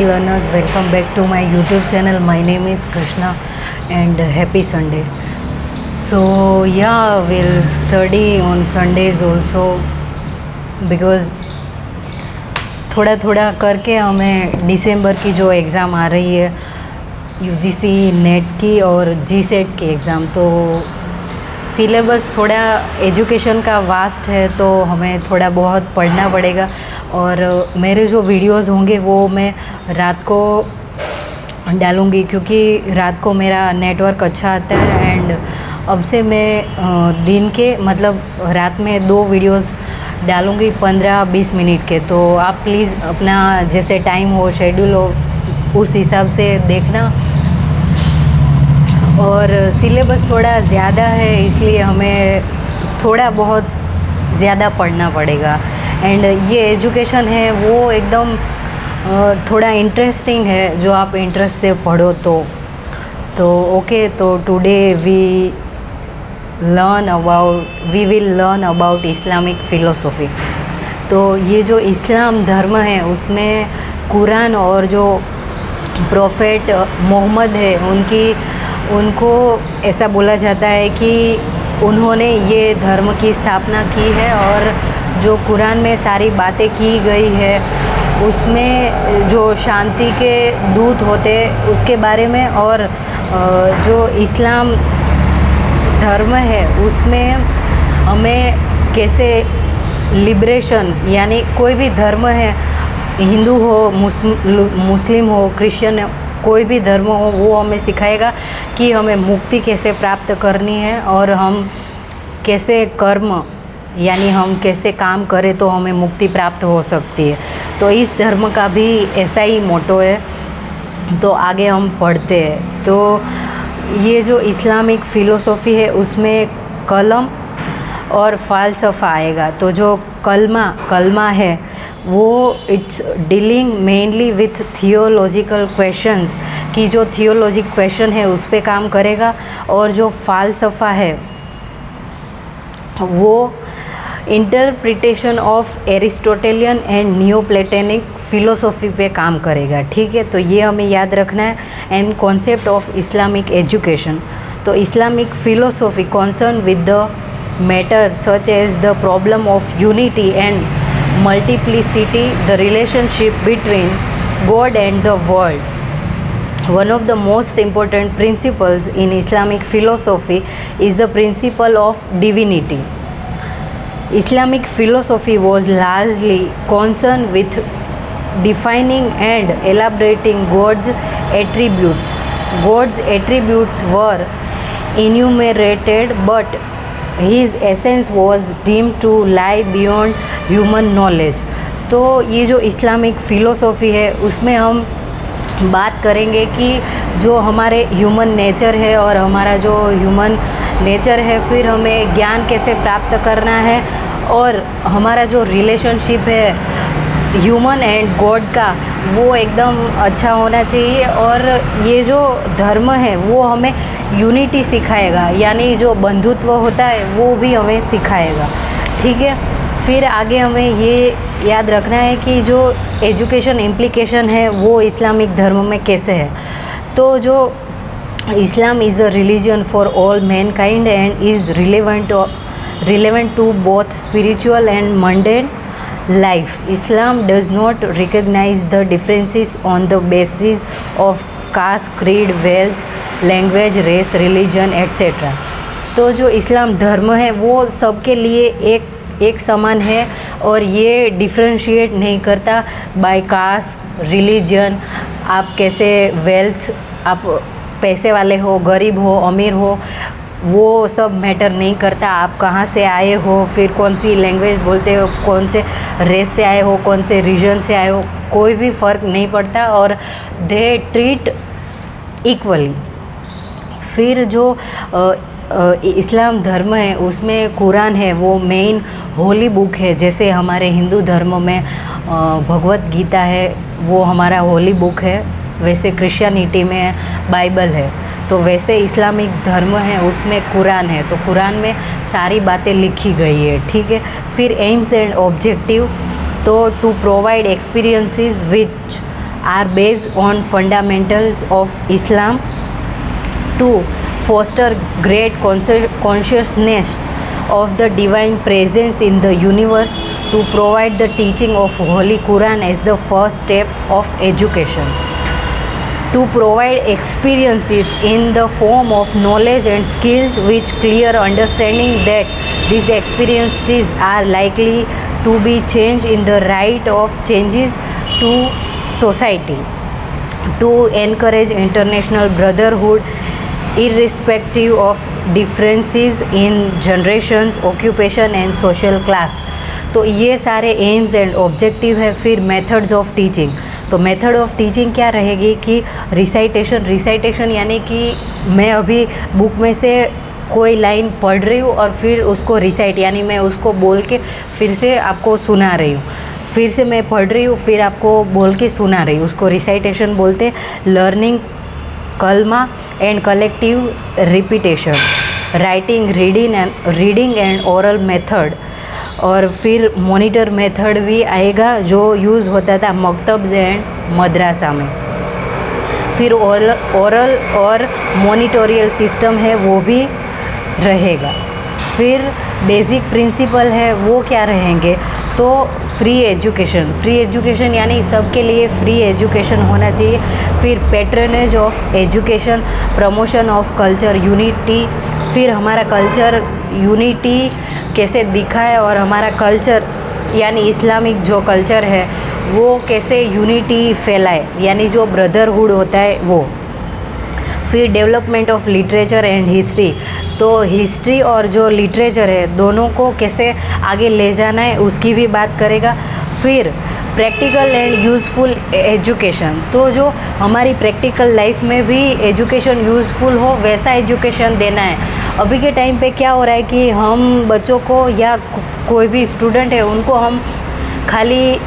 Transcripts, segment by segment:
learners, welcome back to my YouTube channel. My name is Krishna and happy Sunday. So yeah, we'll study on Sundays also because थोड़ा थोड़ा करके हमें दिसंबर की जो exam आ रही है यूजीसी नेट की और जी सेट की एग्ज़ाम, तो सिलेबस थोड़ा एजुकेशन का वास्ट है तो हमें थोड़ा बहुत पढ़ना पड़ेगा। और मेरे जो वीडियोस होंगे वो मैं रात को डालूँगी क्योंकि रात को मेरा नेटवर्क अच्छा आता है। एंड अब से मैं दिन के मतलब रात में 2 वीडियोस डालूँगी 15-20 मिनट के। तो आप प्लीज़ अपना जैसे टाइम हो, शेड्यूल हो, उस हिसाब से देखना। और सिलेबस थोड़ा ज़्यादा है इसलिए हमें थोड़ा बहुत ज़्यादा पढ़ना पड़ेगा। एंड ये एजुकेशन है वो एकदम थोड़ा इंटरेस्टिंग है, जो आप इंटरेस्ट से पढ़ो तो ओके। तो today we will learn about Islamic philosophy. तो ये जो इस्लाम धर्म है उसमें कुरान और जो प्रोफेट मोहम्मद है उनको ऐसा बोला जाता है कि उन्होंने ये धर्म की स्थापना की है। और जो कुरान में सारी बातें की गई है उसमें जो शांति के दूत होते उसके बारे में, और जो इस्लाम धर्म है उसमें हमें कैसे लिबरेशन, यानी कोई भी धर्म है, हिंदू हो, मुस्लिम हो, क्रिश्चियन हो, कोई भी धर्म हो, वो हमें सिखाएगा कि हमें मुक्ति कैसे प्राप्त करनी है और हम कैसे कर्म यानी हम कैसे काम करें तो हमें मुक्ति प्राप्त हो सकती है। तो इस धर्म का भी ऐसा ही मोटो है। तो आगे हम पढ़ते हैं। तो ये जो इस्लामिक फ़िलोसॉफ़ी है उसमें कलम और फ़ालसफ़ा आएगा। तो जो कलमा है वो it's dealing mainly with theological questions, कि जो थियोलॉजिक क्वेश्चन है उस पे काम करेगा। और जो फ़ालसफ़ा है वो इंटरप्रिटेशन ऑफ एरिस्टोटेलियन एंड नियोप्लेटोनिक फ़िलोसॉफ़ी पे काम करेगा। ठीक है, तो ये हमें याद रखना है। And concept of Islamic education, तो Islamic philosophy concern with the matter such as the problem of unity and multiplicity, the relationship between God and the world. One of the most important principles in Islamic philosophy is the principle of divinity. Islamic philosophy was largely concerned with defining and elaborating God's attributes. God's attributes were enumerated, but His essence was deemed to lie beyond human knowledge. तो ये जो Islamic philosophy है उसमें हम बात करेंगे कि जो हमारे ह्यूमन नेचर है और हमारा जो ह्यूमन नेचर है, फिर हमें ज्ञान कैसे प्राप्त करना है, और हमारा जो रिलेशनशिप है ह्यूमन एंड गॉड का वो एकदम अच्छा होना चाहिए। और ये जो धर्म है वो हमें यूनिटी सिखाएगा, यानी जो बंधुत्व होता है वो भी हमें सिखाएगा। ठीक है, फिर आगे हमें ये याद रखना है कि जो एजुकेशन इम्प्लीकेशन है वो इस्लामिक धर्म में कैसे है। तो जो Islam is a religion for all mankind and is relevant to both spiritual and mundane life. Islam does not recognize the differences on the basis of caste, creed, wealth, language, race, religion, etc. तो जो इस्लाम धर्म है वो सबके लिए एक समान है और ये डिफ्रेंशिएट नहीं करता बाय कास्ट, रिलीजन, आप कैसे वेल्थ, आप पैसे वाले हो, गरीब हो, अमीर हो, वो सब मैटर नहीं करता। आप कहाँ से आए हो, फिर कौन सी लैंग्वेज बोलते हो, कौन से रेस से आए हो, कौन से रीजन से आए हो, कोई भी फ़र्क नहीं पड़ता और दे ट्रीट इक्वली। फिर जो इस्लाम धर्म है उसमें कुरान है वो मेन होली बुक है। जैसे हमारे हिंदू धर्म में भगवत गीता है वो हमारा होली बुक है, वैसे क्रिश्चियनिटी में बाइबल है। तो वैसे इस्लामिक धर्म है उसमें कुरान है, तो कुरान में सारी बातें लिखी गई है। ठीक है, फिर एम्स एंड ऑब्जेक्टिव, तो to provide experiences which are based on fundamentals of Islam to foster great consciousness of the divine presence in the universe, to provide the teaching of Holy Quran as the first step of education, to provide experiences in the form of knowledge and skills which clear understanding that these experiences are likely to be changed in the right of changes to society, to encourage international brotherhood irrespective of differences in generations, occupation and social class। तो ये सारे AIIMS and objective है। फिर methods of teaching, तो method of teaching क्या रहेगी कि recitation यानी कि मैं अभी बुक में से कोई लाइन पढ़ रही हूँ और फिर उसको रिसाइट यानी मैं उसको बोल के फिर से आपको सुना रही हूँ, फिर से मैं पढ़ रही हूँ फिर आपको बोल के सुना रही हूँ, उसको रिसाइटेशन बोलते। लर्निंग कलमा and collective repetition, writing reading and oral method, और फिर मॉनिटर मेथड भी आएगा जो यूज़ होता था मकतब्स एंड मदरसा में। फिर ओरल और मॉनिटोरियल सिस्टम है वो भी रहेगा। फिर बेसिक प्रिंसिपल है वो क्या रहेंगे, तो फ्री एजुकेशन यानी सबके लिए फ्री एजुकेशन होना चाहिए। फिर patronage of education, promotion of culture unity, फिर हमारा कल्चर यूनिटी कैसे दिखाए और हमारा कल्चर यानी इस्लामिक जो कल्चर है वो कैसे यूनिटी फैलाए यानी जो ब्रदरहुड होता है वो। फिर development of literature and history, तो हिस्ट्री और जो लिटरेचर है दोनों को कैसे आगे ले जाना है उसकी भी बात करेगा। फिर प्रैक्टिकल एंड यूज़फुल एजुकेशन, तो जो हमारी प्रैक्टिकल लाइफ में भी एजुकेशन यूज़फुल हो वैसा एजुकेशन देना है। अभी के टाइम पे क्या हो रहा है कि हम बच्चों को या कोई भी स्टूडेंट है उनको हम खाली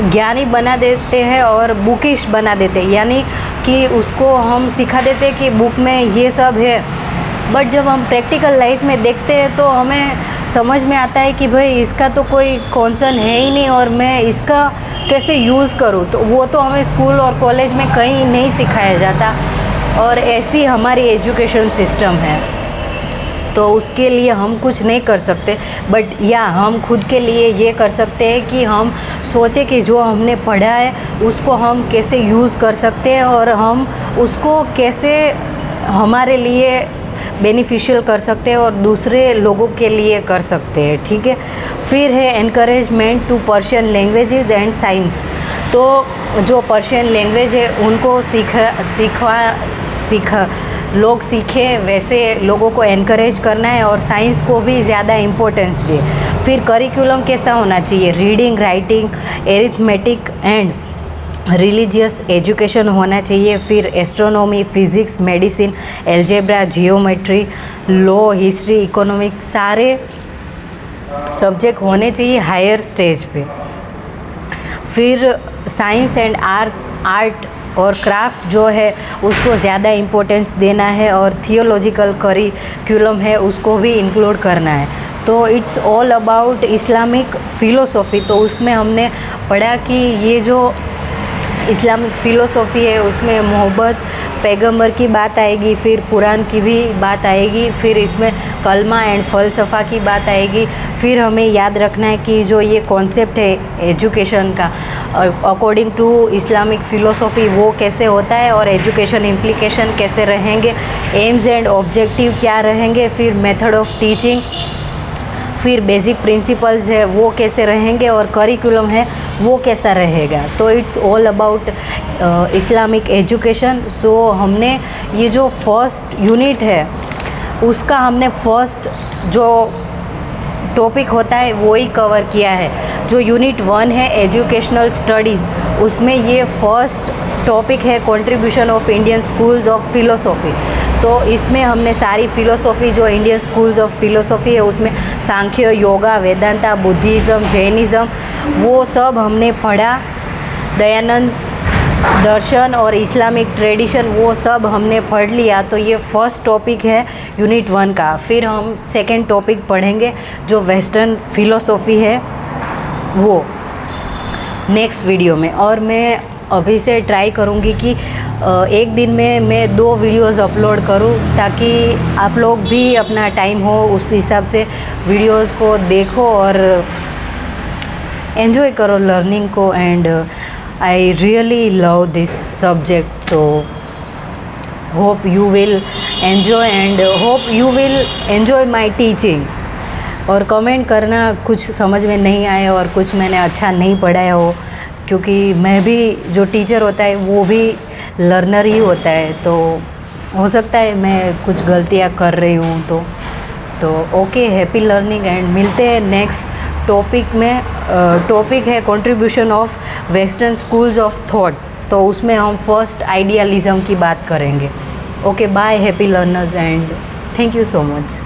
ज्ञानी बना देते हैं और बुकिश बना देते हैं, यानी कि उसको हम सिखा देते हैं कि बुक में ये सब है, बट जब हम प्रैक्टिकल लाइफ में देखते हैं तो हमें समझ में आता है कि भाई इसका तो कोई कॉन्सर्न है ही नहीं और मैं इसका कैसे यूज़ करूँ, तो वो तो हमें स्कूल और कॉलेज में कहीं नहीं सिखाया जाता। और ऐसी हमारी एजुकेशन सिस्टम है, तो उसके लिए हम कुछ नहीं कर सकते, बट या हम खुद के लिए ये कर सकते हैं कि हम सोचें कि जो हमने पढ़ा है उसको हम कैसे यूज़ कर सकते हैं और हम उसको कैसे हमारे लिए बेनिफिशियल कर सकते हैं और दूसरे लोगों के लिए कर सकते हैं, ठीक है। फिर है encouragement to Persian languages and science, तो जो पर्शियन लैंग्वेज है उनको लोग सीखे वैसे लोगों को एनकरेज करना है और साइंस को भी ज़्यादा इम्पोर्टेंस दे। फिर करिकुलम कैसा होना चाहिए, reading writing arithmetic and religious education होना चाहिए। फिर astronomy, physics, medicine, algebra, geometry, law, history, economic सारे सब्जेक्ट होने चाहिए हायर स्टेज पे। फिर साइंस एंड आर्ट और क्राफ्ट जो है उसको ज़्यादा इम्पोर्टेंस देना है और थियोलॉजिकल करिकुलम है उसको भी इंक्लूड करना है। तो it's all about Islamic philosophy, तो उसमें हमने पढ़ा कि ये जो इस्लामिक फ़िलोसॉफ़ी है उसमें मोहब्बत पैगंबर की बात आएगी, फिर कुरान की भी बात आएगी, फिर इसमें कलमा एंड फ़लसफ़ा की बात आएगी। फिर हमें याद रखना है कि जो ये कॉन्सेप्ट है एजुकेशन का अकॉर्डिंग टू इस्लामिक फ़िलोसॉफ़ी वो कैसे होता है और एजुकेशन इम्प्लीकेशन कैसे रहेंगे, एम्स एंड ऑब्जेक्टिव क्या रहेंगे, फिर मेथड ऑफ टीचिंग, फिर बेसिक प्रिंसिपल्स है वो कैसे रहेंगे और करिकुलम है वो कैसा रहेगा। तो it's all about Islamic education. सो हमने ये जो फर्स्ट यूनिट है उसका हमने फर्स्ट जो टॉपिक होता है वो ही कवर किया है। जो यूनिट 1 है एजुकेशनल स्टडीज़ उसमें ये फर्स्ट टॉपिक है contribution of Indian schools of philosophy. तो इसमें हमने सारी फ़िलोसॉफ़ी जो इंडियन स्कूल्स ऑफ फिलोसॉफी है उसमें सांख्य, योगा, वेदांता, बुद्धिज़्म, जैनिज़्म वो सब हमने पढ़ा। दयानंद दर्शन और इस्लामिक ट्रेडिशन वो सब हमने पढ़ लिया। तो ये फर्स्ट टॉपिक है यूनिट 1 का। फिर हम सेकंड टॉपिक पढ़ेंगे जो वेस्टर्न फ़िलोसॉफ़ी है वो नेक्स्ट वीडियो में। और मैं अभी से ट्राई करूँगी कि एक दिन में मैं 2 वीडियोज़ अपलोड करूँ, ताकि आप लोग भी अपना टाइम हो उस हिसाब से वीडियोज़ को देखो और एंजॉय करो लर्निंग को। And I really love this subject, so hope you will enjoy and hope you will enjoy my teaching. और कमेंट करना कुछ समझ में नहीं आया और कुछ मैंने अच्छा नहीं पढ़ाया हो, क्योंकि मैं भी, जो टीचर होता है वो भी लर्नर ही होता है, तो हो सकता है मैं कुछ गलतियाँ कर रही हूँ। तो ओके, हैप्पी लर्निंग एंड मिलते हैं नेक्स्ट टॉपिक में। टॉपिक है contribution of western schools of thought, तो उसमें हम फर्स्ट आइडियलिज्म की बात करेंगे। Okay, bye happy learners and thank you so much.